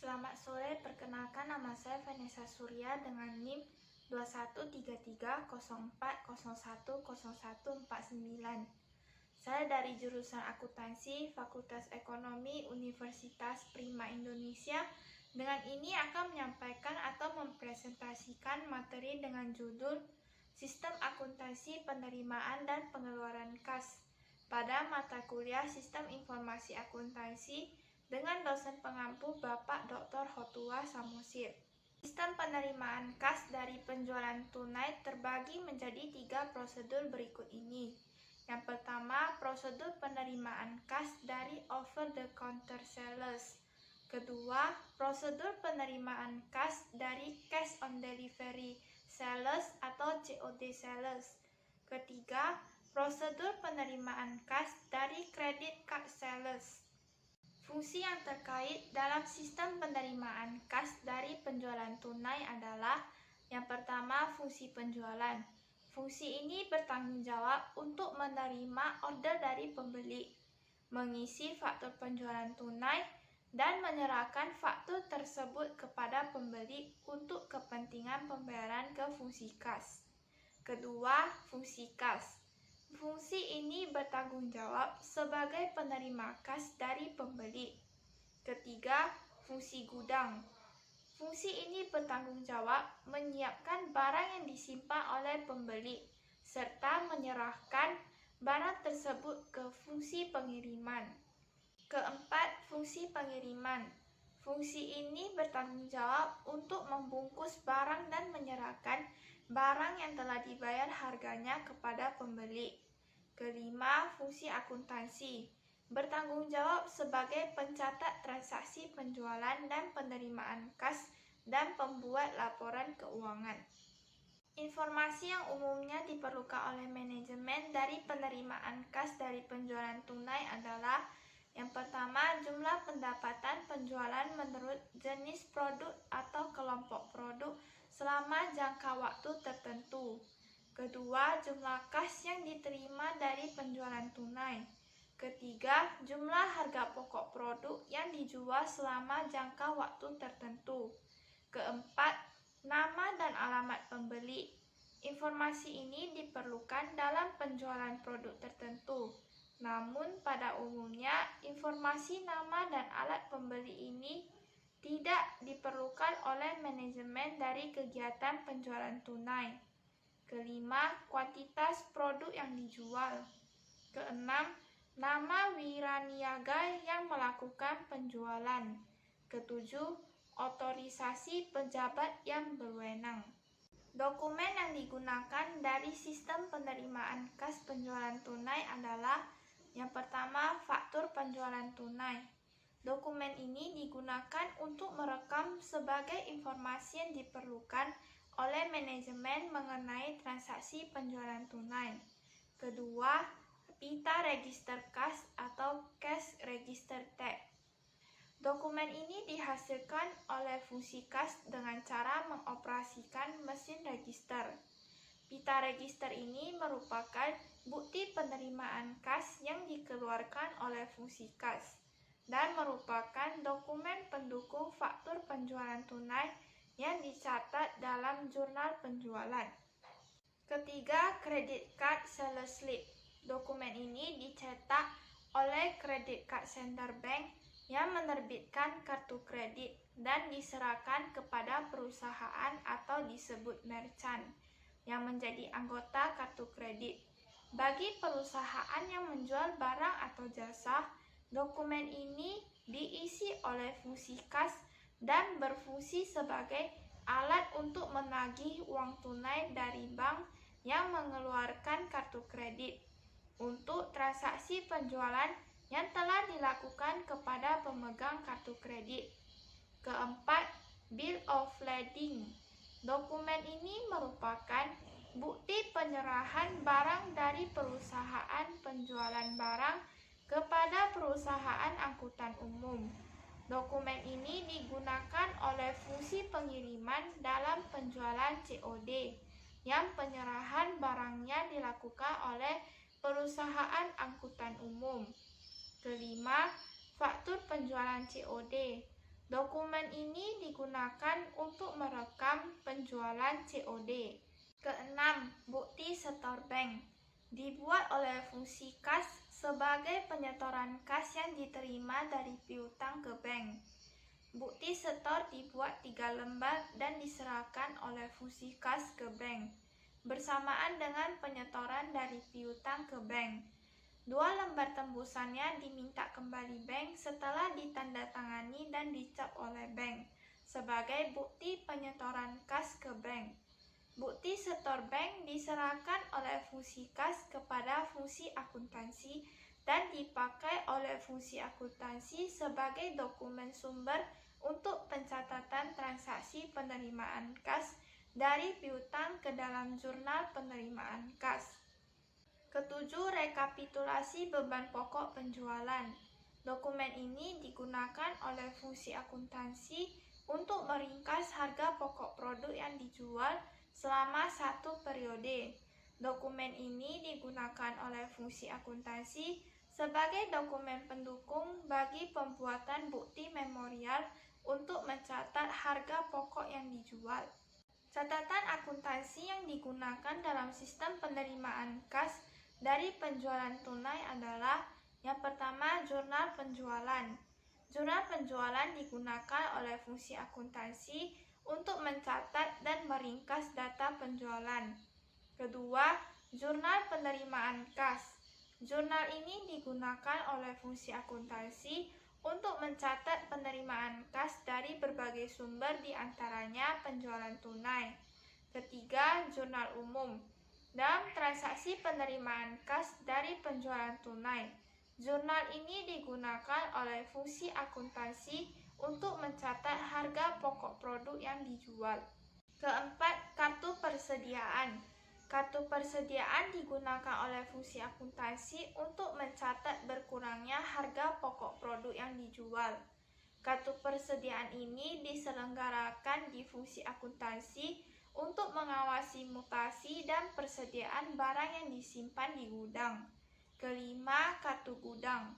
Selamat sore, perkenalkan nama saya Vanessa Surya dengan NIM 213304010149. Saya dari jurusan Akuntansi, Fakultas Ekonomi, Universitas Prima Indonesia. Dengan ini akan menyampaikan atau mempresentasikan materi dengan judul Sistem Akuntansi Penerimaan dan Pengeluaran Kas pada mata kuliah Sistem Informasi Akuntansi dengan dosen pengampu Bapak Dr. Hotua Samosir. Sistem penerimaan kas dari penjualan tunai terbagi menjadi 3 prosedur berikut ini. Yang pertama, prosedur penerimaan kas dari over-the-counter sales. Kedua, prosedur penerimaan kas dari cash on delivery sales atau COD sales. Ketiga, prosedur penerimaan kas dari credit card sales. Fungsi yang terkait dalam sistem penerimaan kas dari penjualan tunai adalah yang pertama, fungsi penjualan. Fungsi ini bertanggung jawab untuk menerima order dari pembeli, mengisi faktur penjualan tunai, dan menyerahkan faktur tersebut kepada pembeli untuk kepentingan pembayaran ke fungsi kas. Kedua, fungsi kas. Fungsi ini bertanggung jawab sebagai penerima kas dari pembeli. Ketiga, fungsi gudang. Fungsi ini bertanggung jawab menyiapkan barang yang disimpan oleh pembeli, serta menyerahkan barang tersebut ke fungsi pengiriman. Keempat, fungsi pengiriman. Fungsi ini bertanggung jawab untuk membungkus barang dan menyerahkan barang yang telah dibayar harganya kepada pembeli. Kelima, fungsi akuntansi. Bertanggung jawab sebagai pencatat transaksi penjualan dan penerimaan kas dan pembuat laporan keuangan. Informasi yang umumnya diperlukan oleh manajemen dari penerimaan kas dari penjualan tunai adalah yang pertama, jumlah pendapatan penjualan menurut jenis produk atau kelompok produk selama jangka waktu tertentu. Kedua, jumlah kas yang diterima dari penjualan tunai. Ketiga, jumlah harga pokok produk yang dijual selama jangka waktu tertentu. Keempat, nama dan alamat pembeli. Informasi ini diperlukan dalam penjualan produk tertentu. Namun, pada umumnya, informasi nama dan alat pembeli ini tidak diperlukan oleh manajemen dari kegiatan penjualan tunai. Kelima, kuantitas produk yang dijual. Keenam, nama wiraniaga yang melakukan penjualan. Ketujuh, otorisasi pejabat yang berwenang. Dokumen yang digunakan dari sistem penerimaan kas penjualan tunai adalah yang pertama, faktur penjualan tunai. Dokumen ini digunakan untuk merekam sebagai informasi yang diperlukan oleh manajemen mengenai transaksi penjualan tunai. Kedua, pita register kas atau cash register tag. Dokumen ini dihasilkan oleh fungsi kas dengan cara mengoperasikan mesin register. Pita register ini merupakan bukti penerimaan kas yang dikeluarkan oleh fungsi kas dan merupakan dokumen pendukung faktur penjualan tunai yang dicatat dalam jurnal penjualan. Ketiga, credit card seller slip. Dokumen ini dicetak oleh credit card center bank yang menerbitkan kartu kredit dan diserahkan kepada perusahaan atau disebut merchant yang menjadi anggota kartu kredit. Bagi perusahaan yang menjual barang atau jasa, dokumen ini diisi oleh fungsi kas dan berfungsi sebagai alat untuk menagih uang tunai dari bank yang mengeluarkan kartu kredit untuk transaksi penjualan yang telah dilakukan kepada pemegang kartu kredit. Keempat, bill of lading. Dokumen ini merupakan bukti penyerahan barang dari perusahaan penjualan barang kepada perusahaan angkutan umum. Dokumen ini digunakan oleh fungsi pengiriman dalam penjualan COD, yang penyerahan barangnya dilakukan oleh perusahaan angkutan umum. Kelima, faktur penjualan COD. Dokumen ini digunakan untuk merekam penjualan COD. Keenam, bukti setor bank. Dibuat oleh fungsi kas sebagai penyetoran kas yang diterima dari piutang ke bank. Bukti setor dibuat 3 lembar dan diserahkan oleh fungsi kas ke bank, bersamaan dengan penyetoran dari piutang ke bank. 2 lembar tembusannya diminta kembali bank setelah ditandatangani dan dicap oleh bank sebagai bukti penyetoran kas ke bank. Bukti setor bank diserahkan oleh fungsi kas kepada fungsi akuntansi dan dipakai oleh fungsi akuntansi sebagai dokumen sumber untuk pencatatan transaksi penerimaan kas dari piutang ke dalam jurnal penerimaan kas. Ketujuh, rekapitulasi beban pokok penjualan. Dokumen ini digunakan oleh fungsi akuntansi untuk meringkas harga pokok produk yang dijual selama 1 periode. Dokumen ini digunakan oleh fungsi akuntansi sebagai dokumen pendukung bagi pembuatan bukti memorial untuk mencatat harga pokok yang dijual. Catatan akuntansi yang digunakan dalam sistem penerimaan kas dari penjualan tunai adalah yang pertama, jurnal penjualan. Jurnal penjualan digunakan oleh fungsi akuntansi untuk mencatat dan meringkas data penjualan. Kedua, jurnal penerimaan kas. Jurnal ini digunakan oleh fungsi akuntansi untuk mencatat penerimaan kas dari berbagai sumber, diantaranya penjualan tunai. Ketiga, jurnal umum. Dalam transaksi penerimaan kas dari penjualan tunai, jurnal ini digunakan oleh fungsi akuntansi untuk mencatat harga pokok produk yang dijual. Keempat, kartu persediaan. Kartu persediaan digunakan oleh fungsi akuntansi untuk mencatat berkurangnya harga pokok produk yang dijual. Kartu persediaan ini diselenggarakan di fungsi akuntansi untuk mengawasi mutasi dan persediaan barang yang disimpan di gudang. Kelima, kartu gudang.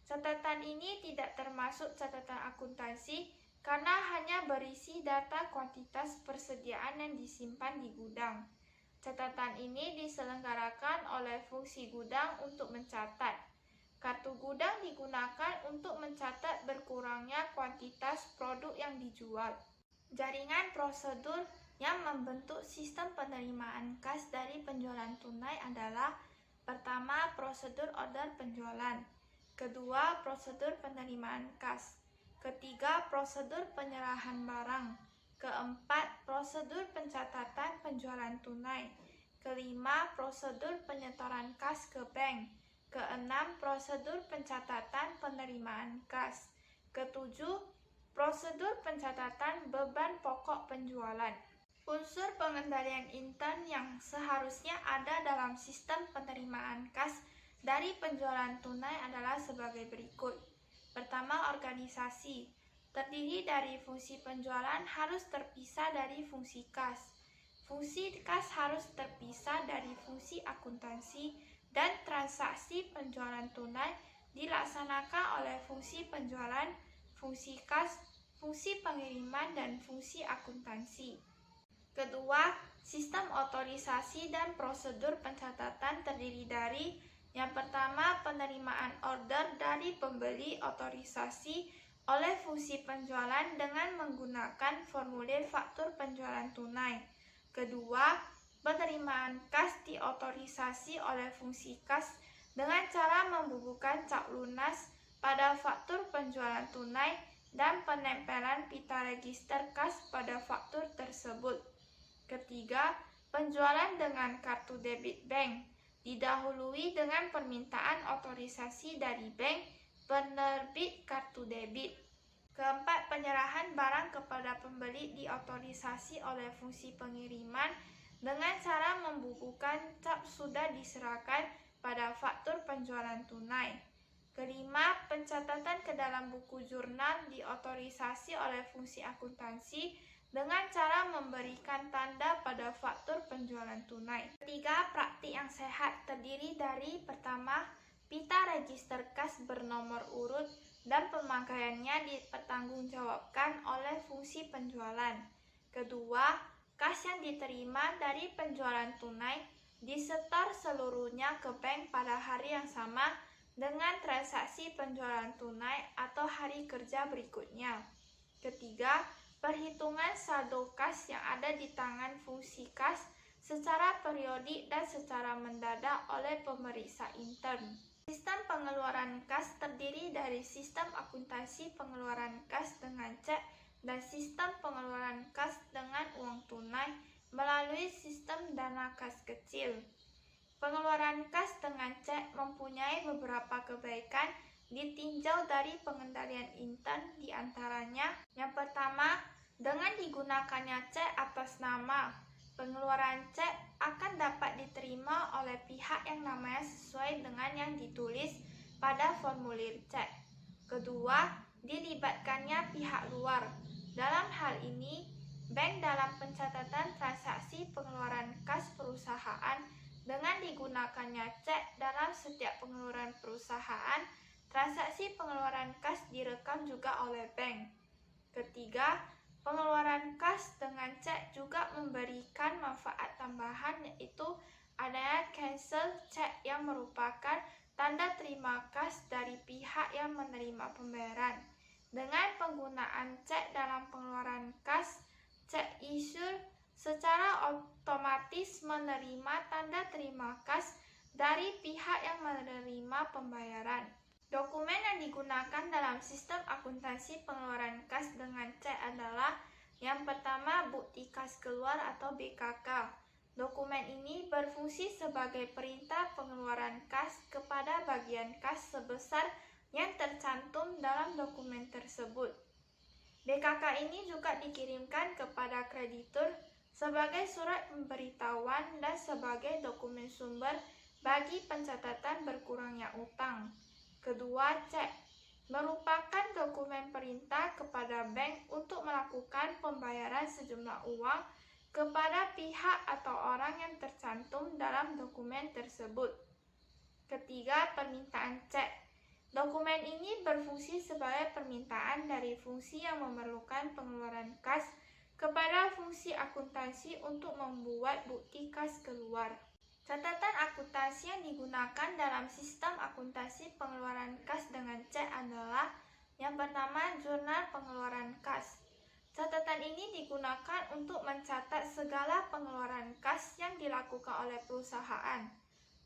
Catatan ini tidak termasuk catatan akuntansi karena hanya berisi data kuantitas persediaan yang disimpan di gudang. Catatan ini diselenggarakan oleh fungsi gudang untuk mencatat. Kartu gudang digunakan untuk mencatat berkurangnya kuantitas produk yang dijual. Jaringan prosedur yang membentuk sistem penerimaan kas dari penjualan tunai adalah: pertama, prosedur order penjualan. Kedua, prosedur penerimaan kas. Ketiga, prosedur penyerahan barang. Keempat, prosedur pencatatan penjualan tunai. Kelima, prosedur penyetoran kas ke bank. Keenam, prosedur pencatatan penerimaan kas. Ketujuh, prosedur pencatatan beban pokok penjualan. Unsur pengendalian intern yang seharusnya ada dalam sistem penerimaan kas dari penjualan tunai adalah sebagai berikut. Pertama, organisasi. Terdiri dari fungsi penjualan harus terpisah dari fungsi kas. Fungsi kas harus terpisah dari fungsi akuntansi dan transaksi penjualan tunai dilaksanakan oleh fungsi penjualan, fungsi kas, fungsi pengiriman, dan fungsi akuntansi. Kedua, sistem otorisasi dan prosedur pencatatan terdiri dari: yang pertama, penerimaan order dari pembeli otorisasi oleh fungsi penjualan dengan menggunakan formulir faktur penjualan tunai. Kedua, penerimaan kas diotorisasi oleh fungsi kas dengan cara membubuhkan cap lunas pada faktur penjualan tunai dan penempelan pita register kas pada faktur tersebut. Ketiga, penjualan dengan kartu debit bank didahului dengan permintaan otorisasi dari bank penerbit kartu debit. Keempat, penyerahan barang kepada pembeli diotorisasi oleh fungsi pengiriman dengan cara membubuhkan cap sudah diserahkan pada faktur penjualan tunai. Kelima, pencatatan ke dalam buku jurnal diotorisasi oleh fungsi akuntansi dengan cara memberikan tanda pada faktur penjualan tunai. Ketiga, praktik yang sehat terdiri dari: pertama, pita register kas bernomor urut dan pemakaian pemakaiannya dipertanggungjawabkan oleh fungsi penjualan. Kedua, kas yang diterima dari penjualan tunai disetor seluruhnya ke bank pada hari yang sama dengan transaksi penjualan tunai atau hari kerja berikutnya. Ketiga, perhitungan saldo kas yang ada di tangan fungsi kas secara periodik dan secara mendadak oleh pemeriksa intern. Sistem pengeluaran kas terdiri dari sistem akuntansi pengeluaran kas dengan cek dan sistem pengeluaran kas dengan uang tunai melalui sistem dana kas kecil. Pengeluaran kas dengan cek mempunyai beberapa kebaikan ditinjau dari pengendalian intern, diantaranya yang pertama, dengan digunakannya cek atas nama, pengeluaran cek akan dapat diterima oleh pihak yang namanya sesuai dengan yang ditulis pada formulir cek. Kedua, dilibatkannya pihak luar. Dalam hal ini, bank dalam pencatatan transaksi pengeluaran kas perusahaan dengan digunakannya cek dalam setiap pengeluaran perusahaan, transaksi pengeluaran kas direkam juga oleh bank. Ketiga, pengeluaran kas dengan cek juga memberikan manfaat tambahan, yaitu adanya cancel cek yang merupakan tanda terima kas dari pihak yang menerima pembayaran. Dengan penggunaan cek dalam pengeluaran kas, cek issuer secara otomatis menerima tanda terima kas dari pihak yang menerima pembayaran. Dokumen yang digunakan dalam sistem akuntansi pengeluaran kas dengan cek adalah yang pertama, bukti kas keluar atau BKK. Dokumen ini berfungsi sebagai perintah pengeluaran kas kepada bagian kas sebesar yang tercantum dalam dokumen tersebut. BKK ini juga dikirimkan kepada kreditur sebagai surat pemberitahuan dan sebagai dokumen sumber bagi pencatatan berkurangnya utang. Kedua, cek merupakan dokumen perintah kepada bank untuk melakukan pembayaran sejumlah uang kepada pihak atau orang yang tercantum dalam dokumen tersebut. Ketiga, permintaan cek. Dokumen ini berfungsi sebagai permintaan dari fungsi yang memerlukan pengeluaran kas kepada fungsi akuntansi untuk membuat bukti kas keluar. Catatan akuntansi yang digunakan dalam sistem akuntansi pengeluaran kas dengan cek adalah yang pertama, jurnal pengeluaran kas. Catatan ini digunakan untuk mencatat segala pengeluaran kas yang dilakukan oleh perusahaan.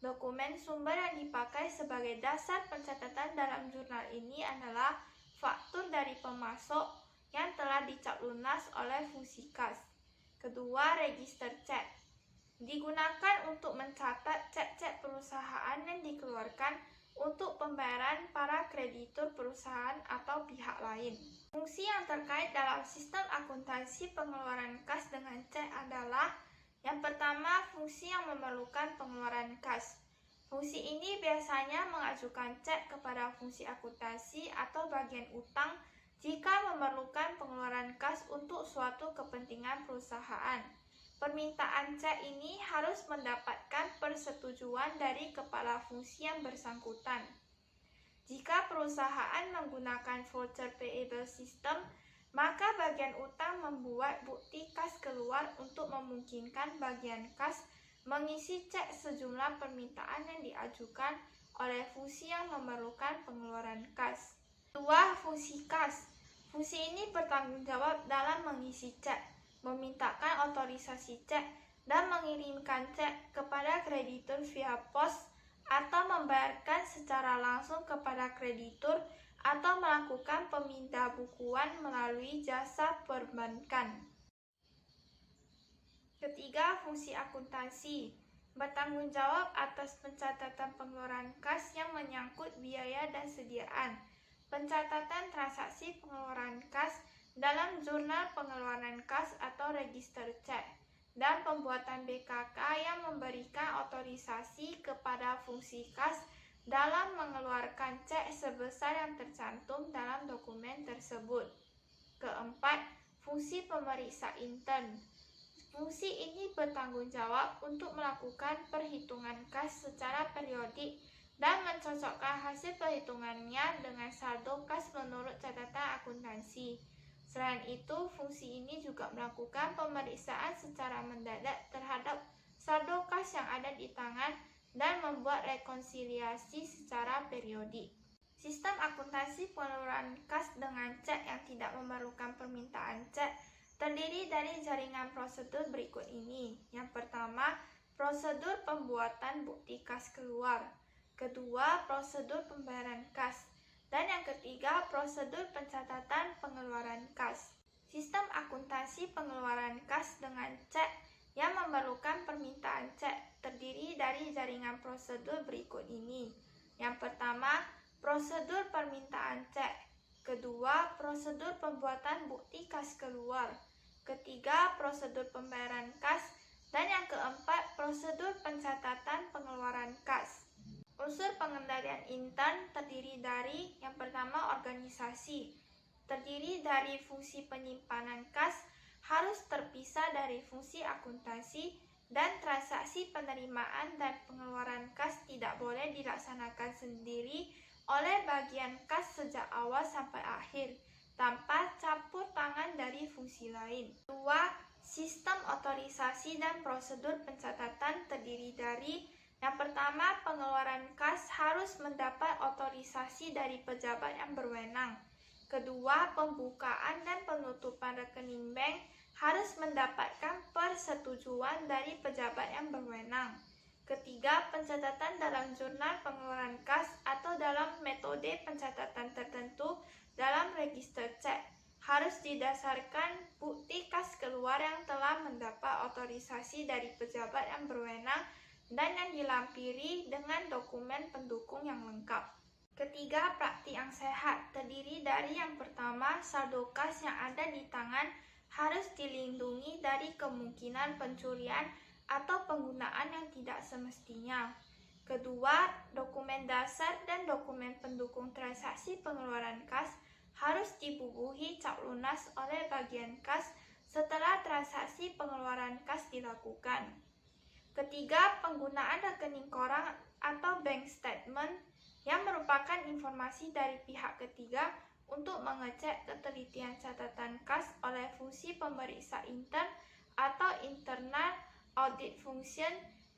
Dokumen sumber yang dipakai sebagai dasar pencatatan dalam jurnal ini adalah faktur dari pemasok yang telah dicap lunas oleh fungsi kas. Kedua, register cek. Digunakan untuk mencatat cek-cek perusahaan yang dikeluarkan untuk pembayaran para kreditur perusahaan atau pihak lain. Fungsi yang terkait dalam sistem akuntansi pengeluaran kas dengan cek adalah yang pertama, fungsi yang memerlukan pengeluaran kas. Fungsi ini biasanya mengajukan cek kepada fungsi akuntansi atau bagian utang jika memerlukan pengeluaran kas untuk suatu kepentingan perusahaan. Permintaan cek ini harus mendapatkan persetujuan dari kepala fungsi yang bersangkutan. Jika perusahaan menggunakan voucher payable system, maka bagian utang membuat bukti kas keluar untuk memungkinkan bagian kas mengisi cek sejumlah permintaan yang diajukan oleh fungsi yang memerlukan pengeluaran kas. Kedua, fungsi kas. Fungsi ini bertanggung jawab dalam mengisi cek, memintakan otorisasi cek, dan mengirimkan cek kepada kreditur via pos atau membayarkan secara langsung kepada kreditur atau melakukan pemindahan melalui jasa perbankan. Ketiga, fungsi akuntansi. Bertanggung jawab atas pencatatan pengeluaran kas yang menyangkut biaya dan sediaan. Pencatatan transaksi pengeluaran kas dalam jurnal pengeluaran kas atau register cek, dan pembuatan BKK yang memberikan otorisasi kepada fungsi kas dalam mengeluarkan cek sebesar yang tercantum dalam dokumen tersebut. Keempat, fungsi pemeriksa intern. Fungsi ini bertanggung jawab untuk melakukan perhitungan kas secara periodik dan mencocokkan hasil perhitungannya dengan saldo kas menurut akuntansi. Selain itu, fungsi ini juga melakukan pemeriksaan secara mendadak terhadap saldo kas yang ada di tangan dan membuat rekonsiliasi secara periodik. Sistem akuntansi pengeluaran kas dengan cek yang tidak memerlukan permintaan cek terdiri dari jaringan prosedur berikut ini. Yang pertama, prosedur pembuatan bukti kas keluar. Kedua, prosedur pembayaran kas. Dan yang ketiga, prosedur pencatatan pengeluaran kas. Sistem akuntansi pengeluaran kas dengan cek yang memerlukan permintaan cek terdiri dari jaringan prosedur berikut ini. Yang pertama, prosedur permintaan cek. Kedua, prosedur pembuatan bukti kas keluar. Ketiga, prosedur pembayaran kas. Dan yang keempat, prosedur pencatatan pengeluaran kas. Unsur pengendalian intern terdiri dari yang pertama, organisasi. Terdiri dari fungsi penyimpanan kas harus terpisah dari fungsi akuntansi dan transaksi penerimaan dan pengeluaran kas tidak boleh dilaksanakan sendiri oleh bagian kas sejak awal sampai akhir tanpa campur tangan dari fungsi lain. Dua, sistem otorisasi dan prosedur pencatatan terdiri dari yang pertama, pengeluaran kas harus mendapat otorisasi dari pejabat yang berwenang. Kedua, pembukaan dan penutupan rekening bank harus mendapatkan persetujuan dari pejabat yang berwenang. Ketiga, pencatatan dalam jurnal pengeluaran kas atau dalam metode pencatatan tertentu dalam register cek harus didasarkan bukti kas keluar yang telah mendapat otorisasi dari pejabat yang berwenang dan yang dilampiri dengan dokumen pendukung yang lengkap. Ketiga, praktik yang sehat terdiri dari yang pertama, saldo kas yang ada di tangan harus dilindungi dari kemungkinan pencurian atau penggunaan yang tidak semestinya. Kedua, dokumen dasar dan dokumen pendukung transaksi pengeluaran kas harus dibubuhi cap lunas oleh bagian kas setelah transaksi pengeluaran kas dilakukan. Ketiga, penggunaan rekening koran atau bank statement yang merupakan informasi dari pihak ketiga untuk mengecek ketelitian catatan kas oleh fungsi pemeriksa intern atau internal audit function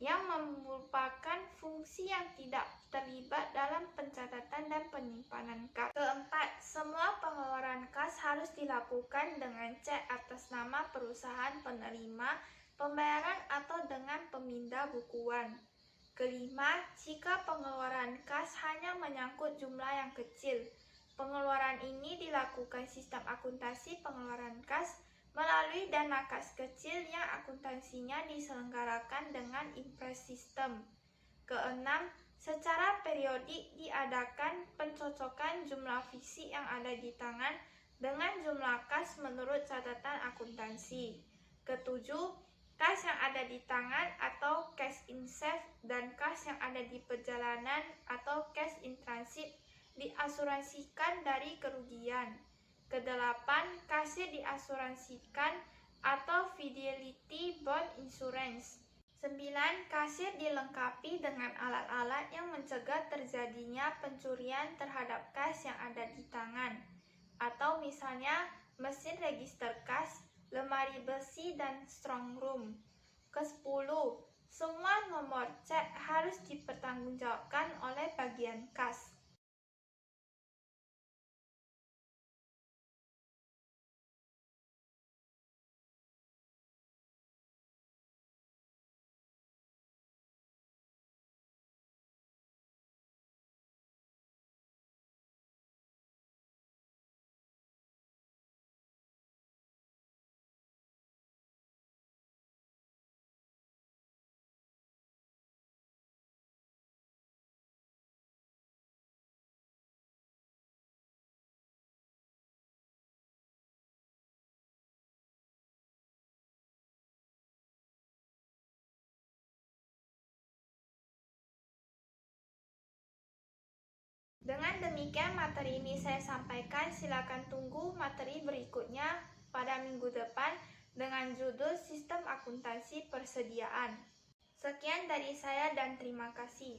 yang merupakan fungsi yang tidak terlibat dalam pencatatan dan penyimpanan kas. Keempat, semua pengeluaran kas harus dilakukan dengan cek atas nama perusahaan penerima pembayaran atau dengan pemindah bukuan. Kelima, jika pengeluaran kas hanya menyangkut jumlah yang kecil, pengeluaran ini dilakukan sistem akuntansi pengeluaran kas melalui dana kas kecil yang akuntansinya diselenggarakan dengan Impress System. Keenam, secara periodik diadakan pencocokan jumlah fisik yang ada di tangan dengan jumlah kas menurut catatan akuntansi. Ketujuh, kas yang ada di tangan atau cash in safe dan kas yang ada di perjalanan atau cash in transit diasuransikan dari kerugian. Kedelapan, kasir diasuransikan atau fidelity bond insurance. 9. Kasir dilengkapi dengan alat-alat yang mencegah terjadinya pencurian terhadap kas yang ada di tangan, atau misalnya mesin register kas, lemari besi, dan strong room. Ke-10. Semua nomor cek harus dipertanggungjawabkan oleh bagian kas. Dengan demikian materi ini saya sampaikan, silakan tunggu materi berikutnya pada minggu depan dengan judul Sistem Akuntansi Persediaan. Sekian dari saya dan terima kasih.